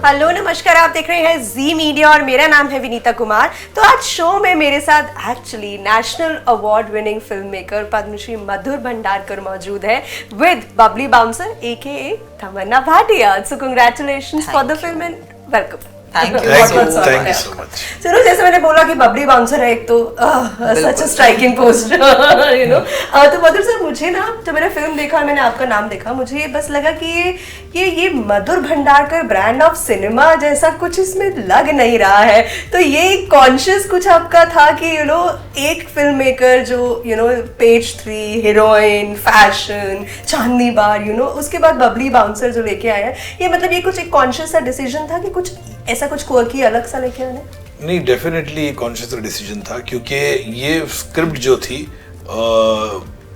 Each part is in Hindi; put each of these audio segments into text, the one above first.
हेलो नमस्कार, आप देख रहे हैं जी मीडिया और मेरा नाम है विनीता कुमार। तो आज शो में मेरे साथ actually national award winning film maker Padmashri Madhur Bhandarkar मौजूद है with Babli Bouncer AKA Tamannaah Bhatia. So congratulations for the film and welcome. Thank you so much. चलो, जैसे मैंने बोला कि बबली बाउंसर है एक, तो such a striking post you know. तो मधुर सर, मुझे ना जब मैंने फिल्म देखा और मैंने आपका नाम देखा, मुझे बस लगा कि ये मधुर भंडारकर ब्रांड ऑफ सिनेमा जैसा कुछ इसमें लग नहीं रहा है। तो ये कॉन्शियस कुछ आपका था कि यू नो एक फिल्म मेकर जो you know page 3 heroine fashion Chandni bar you know, उसके बाद बबली बाउंसर जो लेके आया है, ये मतलब ये कुछ एक कॉन्शियस सा डिसीजन था कि कुछ ऐसा कुछ क्वर्की अलग सा लेके आने? नहीं, डेफिनेटली कॉन्शियस डिसीजन था, क्योंकि ये स्क्रिप्ट जो थी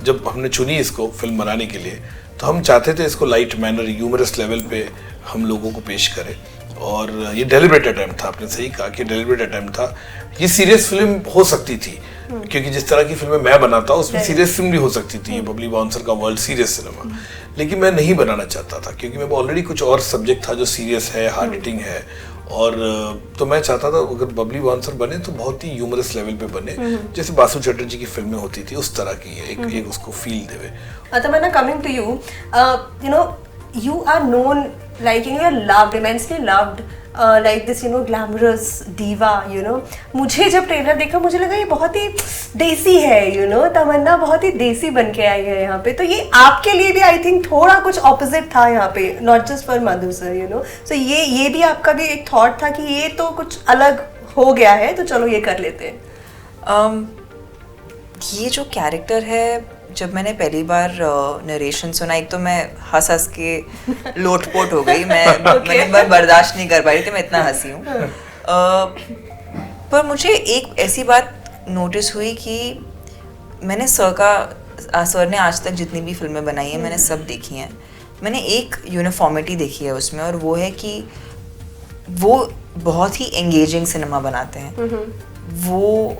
जब हमने चुनी इसको फिल्म बनाने के लिए, तो हम चाहते थे इसको लाइट मैनर ह्यूमरस लेवल पे हम लोगों को पेश करें। और ये डेलिब्रेट अटेम्प्ट था, आपने सही कहा कि डेलिब्रेट अटेम्प्ट था। ये सीरियस फिल्म हो सकती थी, क्योंकि जिस तरह की फिल्में मैं बनाता हूँ उसमें सीरियस फिल्म भी हो सकती थी। ये बबली बाउंसर का वर्ल्ड सीरियस सिनेमा, लेकिन मैं नहीं बनाना चाहता था, क्योंकि मैं ऑलरेडी कुछ और सब्जेक्ट था जो सीरियस है, हार्ड हिटिंग है। और तो मैं चाहता था अगर बबली बाउंसर बने तो बहुत ही ह्यूमरस लेवल पे बने, जैसे बासु चटर्जी की फिल्में होती थी उस तरह की एक उसको फील देवे। Tamannaah, coming to you, you know, you are known like you are loved, immensely loved, like this you know glamorous diva, you know। मुझे जब ट्रेलर देखा मुझे लगा ये बहुत ही देसी है, you know, तमन्ना बहुत ही देसी बन के आई है यहाँ पे। तो ये आपके लिए भी आई थिंक थोड़ा कुछ ऑपोजिट था यहाँ पे, not just for Madhu sir, you know. So ये भी आपका भी एक थॉट था कि ये तो कुछ अलग हो गया है, तो चलो ये कर लेते हैं। ये जो कैरेक्टर है, जब मैंने पहली बार नरेशन सुना, एक तो मैं हंस हंस के लोटपोट हो गई। मैंने बर्दाश्त नहीं कर पा रही थी, मैं इतना हंसी हूँ। पर मुझे एक ऐसी बात नोटिस हुई कि मैंने सर ने आज तक जितनी भी फिल्में बनाई हैं मैंने सब देखी हैं। मैंने एक यूनिफॉर्मिटी देखी है उसमें, और वो है कि वो बहुत ही एंगेजिंग सिनेमा बनाते हैं। वो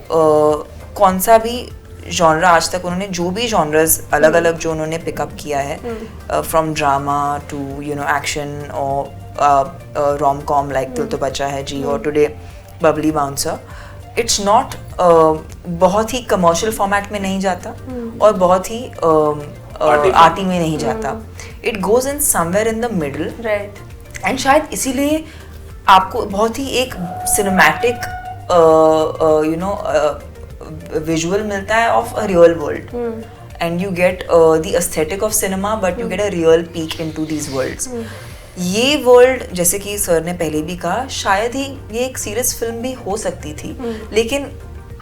कौन सा भी जॉनरा, आज तक उन्होंने जो भी जॉनर्स अलग अलग जो उन्होंने पिकअप किया है, from drama to you know action और रोम कॉम लाइक दिल तो बचा है जी, और today Babli bouncer, it's not बहुत ही कमर्शियल फॉर्मेट में नहीं जाता और बहुत ही आर्टी में नहीं जाता। It goes in somewhere in the middle, right. And शायद इसीलिए आपको बहुत ही एक सिनेमैटिक यू नो visual मिलता है of a real world, and you get the aesthetic of cinema, but you get a real peek into these worlds. ये वर्ल्ड, जैसे कि सर ने पहले भी कहा, शायद ही ये एक सीरियस फिल्म भी हो सकती थी, लेकिन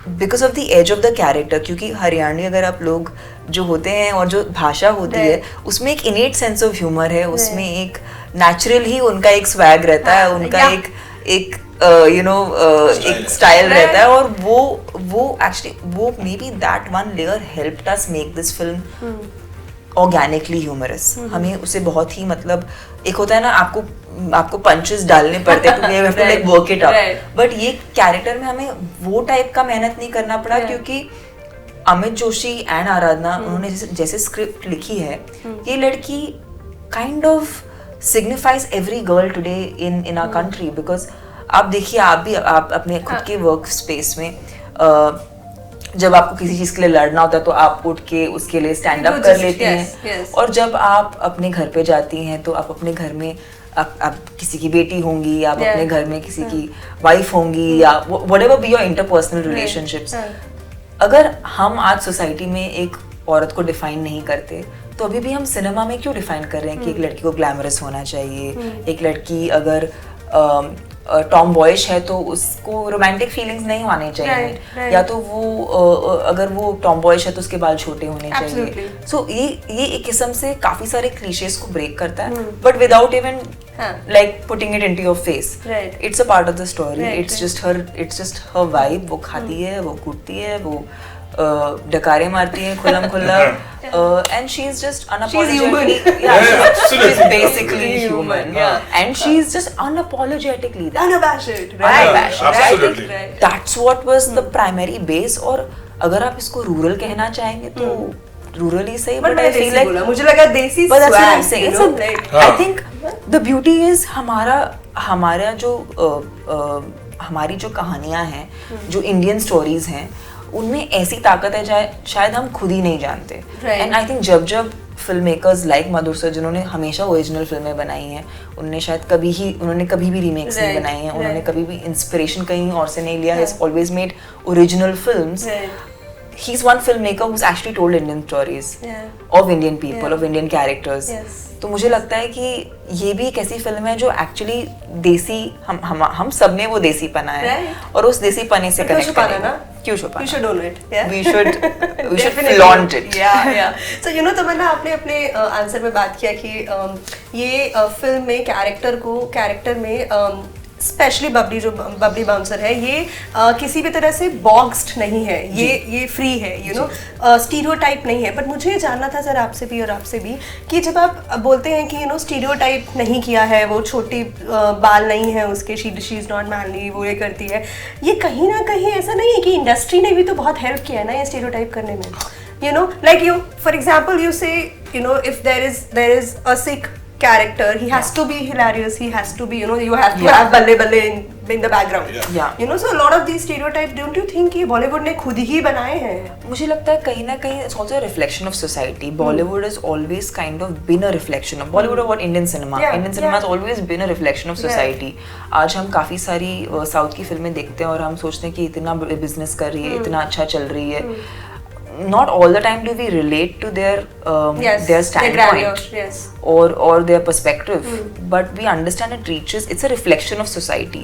because of the age of the character, क्योंकि हरियाणवी अगर आप लोग जो होते हैं और जो भाषा होती है उसमें एक इनेट सेंस ऑफ ह्यूमर है, उसमें एक नेचुरल ही उनका एक स्वैग रहता है, उनका एक यू नो एक स्टाइल रहता है। और वो एक्चुअली वो maybe that one layer helped us make this film organically humorous. हमें उसे बहुत ही, मतलब एक होता है ना, आपको पंचेस डालने पड़ते हैं, you have to like work it up, but ये कैरेक्टर में हमें वो टाइप का मेहनत नहीं करना पड़ा, क्योंकि अमित जोशी एंड आराधना उन्होंने जैसे स्क्रिप्ट लिखी है, ये लड़की kind of signifies every girl today in our country. Because आप देखिए, आप अपने खुद के वर्क स्पेस में जब आपको किसी चीज के लिए लड़ना होता है तो आप उठ के उसके लिए स्टैंड अप कर लेती हैं। और जब आप अपने घर पे जाती हैं तो आप अपने घर में आप किसी की बेटी होंगी, आप अपने घर में किसी की वाइफ होंगी, या whatever be your interpersonal relationships. अगर हम आज सोसाइटी में एक औरत को डिफाइन नहीं करते, तो अभी भी हम सिनेमा में क्यों डिफाइन कर रहे हैं कि एक लड़की को ग्लैमरस होना चाहिए, एक लड़की अगर टॉम बॉयश है तो उसको रोमांटिक फीलिंग्स नहीं आने चाहिए, right. या तो वो अगर वो टॉम बॉयश है तो उसके बाल छोटे होने चाहिए। सो ये एक किस्म से काफी सारे क्लीशेस को ब्रेक करता है, but without even like putting it into your face. It's a part of the story, it's just her vibe. वो खाती है, वो कूदती है, वो डकारे मारती है खुल्लम खुल्ला, and she's just unapologetically, she's basically human, and she's just unapologetically that. Unabashed, absolutely. That's what was the primary base. और अगर आप इसको रूरल कहना चाहेंगे रूरली सही, But but I मैंने feel देसी like बोला, मुझे लगा देसी but that's what I'm swag, saying. you It's know, a, like- I think the beauty is हमारा जो हमारी जो कहानियां हैं, जो इंडियन स्टोरीज हैं, उनमें ऐसी ताकत है शायद हम खुद ही नहीं जानते. Right. एंड आई थिंक जब फिल्म मेकर्स लाइक मधुर सर, जिन्होंने हमेशा ओरिजिनल फिल्में बनाई हैं, उन्होंने कभी भी रीमेक्स नहीं Right, बनाई हैं, उन्होंने right. कभी भी इंस्पिरेशन कहीं और से नहीं लिया. He has always made original films. Right. He's one filmmaker who's actually told Indian stories Yeah. of Indian people, Yeah. of Indian characters. Yes. तो मुझे लगता है कि ये भी एक ऐसी फिल्म है जो एक्चुअली देसी हम सब ने वो देसी पना है. Right. और उस देसी पने से But क्यों कनेक्ट छुपाना करेगा. ना? क्यों You छुपाना? should own it. Yeah. We should Definitely. flaunt it. Yeah. So you know, तमन्ना, आपने अपने आंसर में बात किया कि ये फिल्म में कैरेक्टर में स्पेशली बबली बाउंसर है, ये किसी भी तरह से बॉक्स्ड नहीं है, ये फ्री है, यू नो, स्टीरियोटाइप नहीं है. बट मुझे जानना था सर आपसे भी कि जब आप बोलते हैं कि यू नो स्टीरियोटाइप नहीं किया है, वो छोटी बाल नहीं है उसके, शी इज नॉट मैनली, वो ये करती है, ये कहीं ना कहीं ऐसा नहीं है कि इंडस्ट्री ने भी तो बहुत हेल्प किया है ना ये स्टीरियोटाइप करने में? You know, like you, for example, you say, you know, if there is a sick character, he has to be hilarious, he has to be, you know, you have to have balle balle in the background. Yeah. You know, so a lot of these stereotypes, don't you think कि Bollywood ने खुद ही बनाए हैं? मुझे लगता है कहीं ना कहीं it's also a reflection of society. Bollywood has always kind of been a reflection of Bollywood or what Indian cinema. Yeah, Indian cinema has yeah. always been a reflection of society. आज हम काफी सारी साउथ की फिल्में देखते हैं और हम सोचते हैं कि इतना बिजनेस कर रही है, इतना अच्छा चल रही है. Not all the time do we relate to their Yes, their standpoint yes. or their perspective, but we understand it reaches, it's a reflection of society.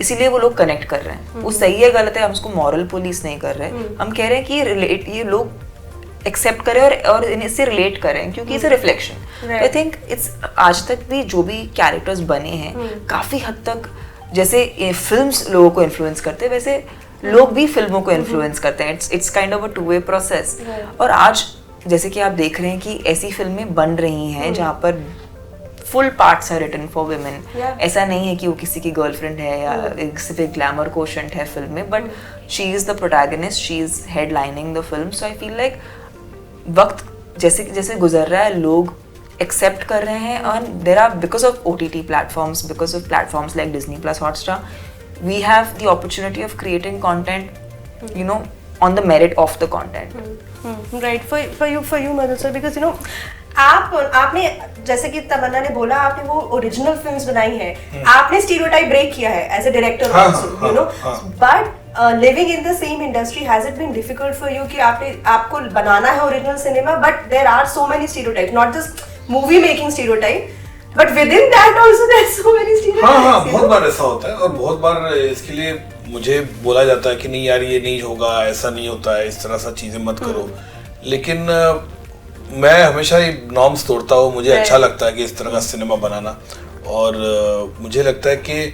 इसीलिए वो लोग कनेक्ट कर रहे हैं. वो सही है गलत है, हम उसको मॉरल पुलिस नहीं कर रहे. हम कह रहे हैं कि ये लोग एक्सेप्ट करें और इससे रिलेट करें, क्योंकि it's a reflection. I think it's आज तक भी जो भी कैरेक्टर्स बने हैं काफी हद तक जैसे फिल्म्स लोगों को इन्फ्लुएंस करते हैं, वैसे लोग भी फिल्मों को इन्फ्लुएंस करते हैं. It's kind of a two way process. और आज जैसे कि आप देख रहे हैं कि ऐसी फिल्में बन रही हैं जहाँ पर full parts are written for women. ऐसा नहीं है कि वो किसी की गर्लफ्रेंड है या सिर्फ एक ग्लैमर कोशेंट है फिल्म में, but she is the protagonist, she is headlining the film. So I feel like वक्त जैसे जैसे गुजर रहा है, लोग एक्सेप्ट कर रहे हैं. और there are, because of OTT platforms, because of platforms like Disney Plus, Hotstar, we have the opportunity of creating content, you know, on the merit of the content. Right, for you Madhu sir, because you know, आपने जैसे कि तमन्ना ने बोला, आपने वो ओरिजिनल फिल्म्स बनाई है, आपने स्टीरियोटाइप ब्रेक किया है as a director also, you know, but living in the same industry, has it been difficult for you कि आपको बनाना है original cinema, but there are so many stereotype, not just movie making stereotype, but within that also there's so many stereotypes. हाँ, बहुत बार ऐसा होता है, और बहुत बार इसके लिए मुझे बोला जाता है कि नहीं यार ये नहीं होगा, ऐसा नहीं होता है, इस तरह सा चीजें मत करो. लेकिन मैं हमेशा ये नॉर्म्स तोड़ता हूँ. मुझे अच्छा लगता है कि इस तरह का सिनेमा बनाना, और मुझे लगता है कि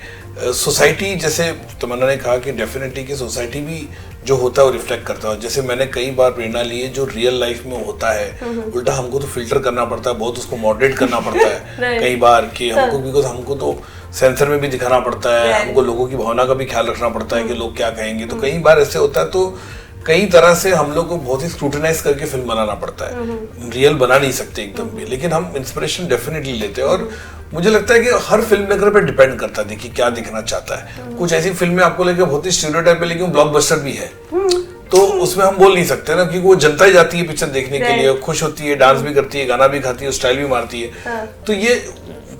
सोसाइटी, जैसे तमन्ना ने कहा कि डेफिनेटली कि सोसाइटी भी जो होता है वो रिफ्लेक्ट करता है. जैसे मैंने कई बार प्रेरणा ली है, जो रियल लाइफ में होता है उल्टा हमको तो फिल्टर करना पड़ता है, बहुत उसको मॉडरेट करना पड़ता है कई बार कि हमको, बिकॉज हमको तो सेंसर में भी दिखाना पड़ता है, हमको लोगों की भावना का भी ख्याल रखना पड़ता है कि लोग क्या कहेंगे. तो कई बार ऐसे होता है, तो कई तरह से हम लोग को बहुत ही स्क्रूटिनाइज करके फिल्म बनाना पड़ता है. रियल बना नहीं सकते एकदम भी, लेकिन हम इंस्पिरेशन डेफिनेटली लेते हैं. और मुझे लगता है कि हर फिल्म मेकर पे डिपेंड करता है देखिए क्या दिखना चाहता है. कुछ ऐसी फिल्में आपको लगे बहुत ही स्टीरियोटाइप है, लेकिन ब्लॉकबस्टर भी है, तो उसमें हम बोल नहीं सकते ना, क्योंकि वो जनता ही जाती है पिक्चर देखने के लिए, खुश होती है, डांस भी करती है, गाना भी खाती है, स्टाइल भी मारती है. तो ये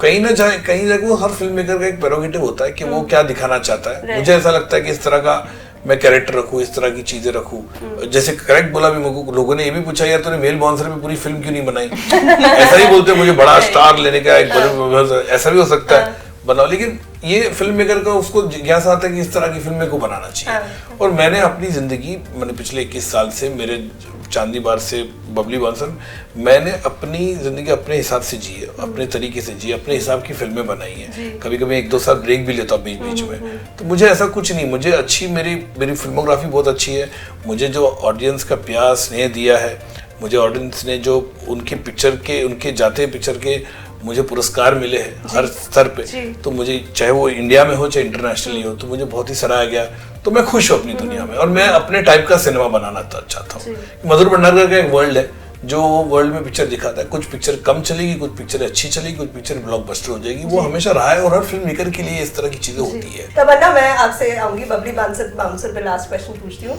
कहीं ना जाए कहीं जाके वो हर फिल्म मेकर का एक प्रेरोगेटिव होता है कि वो क्या दिखाना चाहता है. मुझे ऐसा लगता है कि इस तरह का मैं कैरेक्टर रखूं, इस तरह की चीजें रखूं. जैसे करेक्ट बोला भी, मुझे लोगों ने ये भी पूछा यार तूने मेल बाउंसर में पूरी फिल्म क्यों नहीं बनाई. ऐसा ही बोलते मुझे बड़ा स्टार लेने का, एक ऐसा भी हो सकता है बनाओ, लेकिन ये फिल्म मेकर का उसको जिज्ञासा आता है कि इस तरह की फिल्में को बनाना चाहिए. और मैंने अपनी जिंदगी, मैंने पिछले 21 साल से, मेरे चांदनी बार से बबली बाउंसर, मैंने अपनी जिंदगी अपने हिसाब से जी है, अपने तरीके से जी, अपने हिसाब की फिल्में बनाई है. कभी कभी 1-2 साल ब्रेक भी लेता हूँ बीच बीच में. तो मुझे ऐसा कुछ नहीं, मुझे अच्छी मेरी फिल्मोग्राफी बहुत अच्छी है. मुझे जो ऑडियंस का प्यार स्नेह दिया है, मुझे ऑडियंस ने जो उनके जाते पिक्चर के मुझे पुरस्कार मिले हैं हर स्तर पे, तो मुझे चाहे वो इंडिया में हो चाहे इंटरनेशनली हो, तो मुझे बहुत ही सराहा गया. तो मैं खुश हूँ अपनी दुनिया में, और मैं अपने टाइप का सिनेमा बनाना चाहता हूँ. मधुर भंडारकर का एक वर्ल्ड है जो वर्ल्ड में पिक्चर दिखाता है, कुछ पिक्चर कम चलेगी, कुछ पिक्चर अच्छी चलेगी, कुछ पिक्चर ब्लॉकबस्टर हो जाएगी, वो हमेशा रहा है और हर फिल्म मेकर के लिए इस तरह की चीजें होती है। तमन्ना, मैं आपसे आऊंगी बबली बाउंसर पे लास्ट क्वेश्चन पूछती हूँ।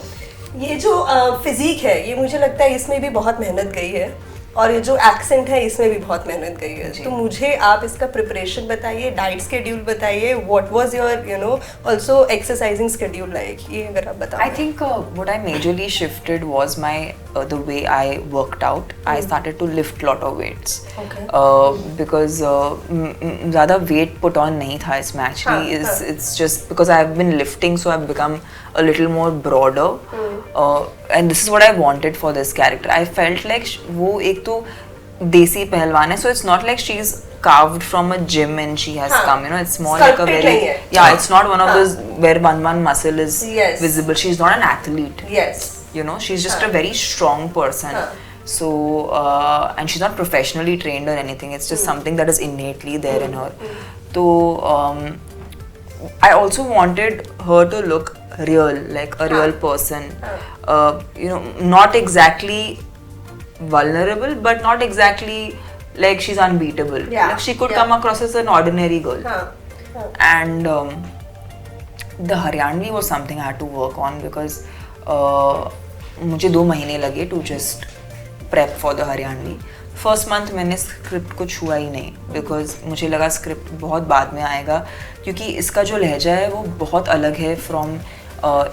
ये जो फिजिक है, ये मुझे लगता है इसमें भी बहुत मेहनत गई है, और ये जो एक्सेंट है इसमें भी बहुत मेहनत गई है। तो मुझे आप इसका प्रिपरेशन बताइए, डाइट स्केड्यूल बताइए, what was your also exercising schedule like, ये अगर आप बताओ। I think what I majorly shifted was my the way I worked out. I started to lift lot of weights. Okay. Because ज़्यादा weight put on नहीं था इसमें actually. It's just because I've been lifting, so I've become a little more broader. And this is what I wanted for this character. I felt like वो एक तो देसी पहलवान है, so it's not like she's carved from a gym and she has come, you know, it's more like a very, it's not one of those where one muscle is visible. She's not an athlete, you know, she's just a very strong person. So and she's not professionally trained or anything, it's just something that is innately there in her. So I also wanted her to look real, like a real person, you know, not exactly vulnerable but not exactly like she's unbeatable. Like she could come across as an ordinary girl. And the Haryanvi was something I had to work on because मुझे 2 महीने लगे to just prep for the Haryanvi. First month मैंने स्क्रिप्ट को छुआ ही नहीं, बिकॉज मुझे लगा स्क्रिप्ट बहुत बाद में आएगा, क्योंकि इसका जो लहजा है वो बहुत अलग है from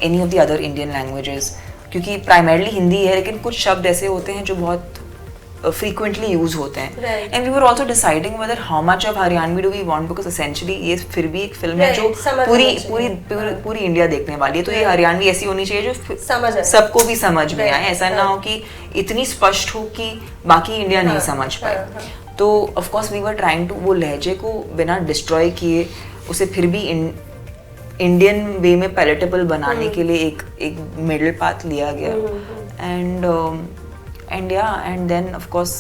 any of the other Indian languages, क्योंकि प्राइमरली हिंदी है लेकिन कुछ शब्द ऐसे होते हैं जो बहुत frequently यूज होते हैं. And we were also deciding whether how much of Haryanvi do we want, because essentially ये फिर भी एक फिल्म है जो पूरी इंडिया देखने वाली है, तो ये हरियाणवी ऐसी होनी चाहिए जो सबको भी समझ में आए, ऐसा ना हो कि इतनी स्पष्ट हो कि बाकी इंडिया नहीं समझ पाए. तो of course we were trying to वो लहजे को बिना डिस्ट्रॉय किए उसे फिर भी इंडियन वे में पैलेटेबल बनाने के लिए एक मिडिल पाथ लिया गया. एंड देन ऑफ कोर्स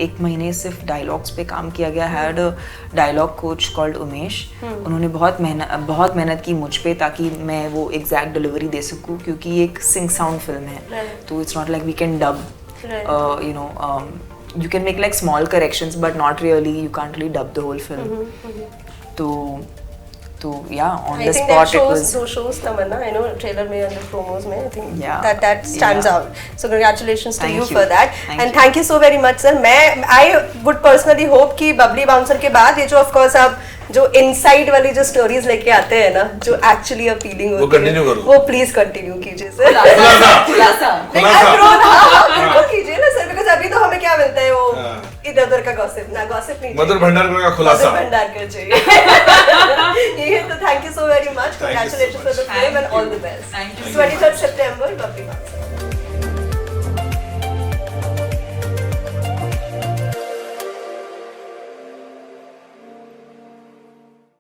1 महीने सिर्फ डायलॉग्स पे काम किया गया. Had a dialogue coach called Umesh. उन्होंने बहुत मेहनत की मुझ पे ताकि मैं वो एग्जैक्ट डिलीवरी दे सकूं, क्योंकि ये एक सिंग साउंड फिल्म है, तो it's not like we can dub, you know, you can make like small corrections but not really, you can't really dub the whole film. So yeah, on the spot it was. I think that shows Tamanna, I know trailer mein and the promos mein, I think that stands out. So congratulations to you for that. And thank you so very much sir. I would personally hope कि बबली बाउंसर के बाद ये जो of course आप जो इनसाइड वाली जो स्टोरीज लेके आते हैं ना, जो एक्चुअली अपीलिंग होती है, वो कंटिन्यू करो, वो प्लीज कंटिन्यू कीजिए सर. वो कीजिए ना सर, बिकॉज़ अभी तो हमें क्या मिलता है, वो इधर उधर का गॉसिप नहीं, मधुर भंडारकर का खुलासा, मधुर भंडारकर चाहिए. ये तो thank you so very much, congratulations for the film and all the best. 23rd September, Babli bouncer.